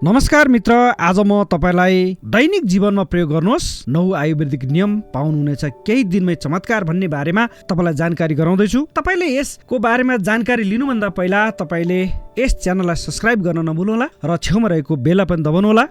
नमस्कार मित्र, आज म तपाईलाई दैनिक जीवनमा प्रयोग गर्नुहोस् 9 आयुर्वेदिक नियम पाउनुहुनेछ केही दिनमै चमत्कार भन्ने बारेमा तपाईलाई जानकारी गराउँदैछु। तपाईले यसको बारेमा जानकारी लिनुभन्दा पहिला तपाईले यस च्यानललाई सब्स्क्राइब गर्न नभुल्नुहोला र छेउमा रहेको बेल पनि दबाउनुहोला।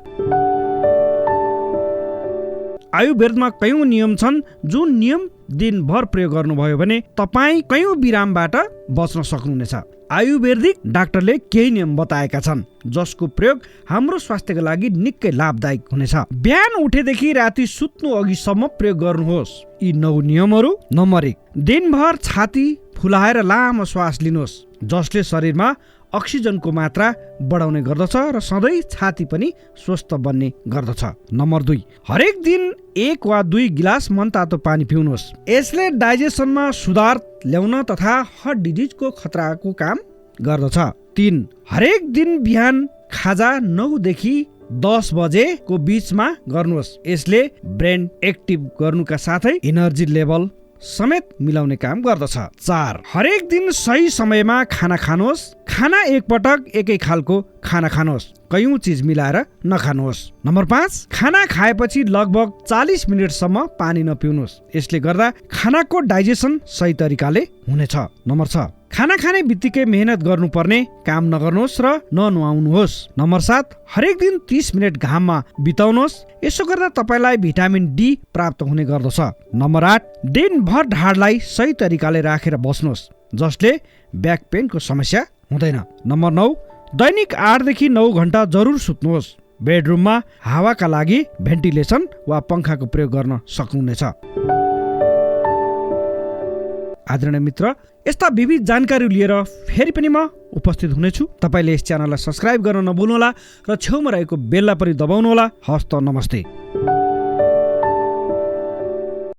आयुर्वेदमा कयौं नियम छन् जुन नियम दिनभर प्रयोग गर्नुभयो भने तपाई कयौं बिरामबाट बच्न सक्नुहुनेछ। आयुर्वेदिक डाक्टरले केही नियम बताएका छन् जसको प्रयोग हाम्रो स्वास्थ्यका लागि निकै लाभदायक हुनेछ। बिहान उठेदेखि राति सुत्नु अघिसम्म प्रयोग गर्नुहोस् यी 9 नियमहरू। नम्बर 1, दिनभर छाती फुलाएर लामो श्वास लिनुहोस् जसले शरीरमा अक्सिजनको मात्रा बढाउने गर्दछ र सधैँ छाती पनि स्वस्थ बन्ने गर्दछ। नम्बर 2, हरेक दिन 1 वा 2 गिलास मनतातो पानी पिउनुहोस्। यसले डाइजेसनमा सुधार ल्याउन तथा हार्ट डिजिजको खतराको काम गर्दछ। 3, हरेक दिन बिहान खाजा 9 देखि 10 बजेको बीचमा गर्नुहोस्। यसले ब्रेन एक्टिभ गर्नुका साथै एनर्जी लेभल समेत मिलाउने काम गर्दछ। 4, हरेक दिन सही समयमा खाना खानुहोस्। खाना एकपटक एकै खालको खाना खानुहोस्, कयौं चीज मिलाएर नखानुहोस्। नम्बर 5, खाना खाएपछि लगभग 40 मिनेटसम्म पानी नपिउनुहोस्। यसले गर्दा खानाको डाइजेसन सही तरिकाले हुनेछ। नम्बर 6, खाना खाने बित्तिकै मेहनत गर्नुपर्ने काम नगर्नुहोस् र ननुहाउनुहोस्। नम्बर 7, हरेक दिन 30 मिनेट घाममा बिताउनुहोस्। यसो गर्दा तपाईलाई भिटामिन डी प्राप्त हुने गर्दछ। नम्बर 8, दिनभर ढाडलाई सही तरिकाले राखेर बस्नुहोस् जसले ब्याक पेनको समस्या हुँदैन। नम्बर 9, दैनिक 8 देखि 9 घण्टा जरुर सुत्नुहोस्। बेडरुममा हावाका लागि भेन्टिलेसन वा पंखाको प्रयोग गर्न सक्नुहुनेछ। आदरणीय मित्र, यस्ता विविध जानकारी लिएर फेरि पनि म उपस्थित हुनेछु। तपाईले यस च्यानललाई सब्स्क्राइब गर्न नभुल्नुहोला र छेउमा रहेको बेललाई पनि दबाउनुहोला। हस्त नमस्ते।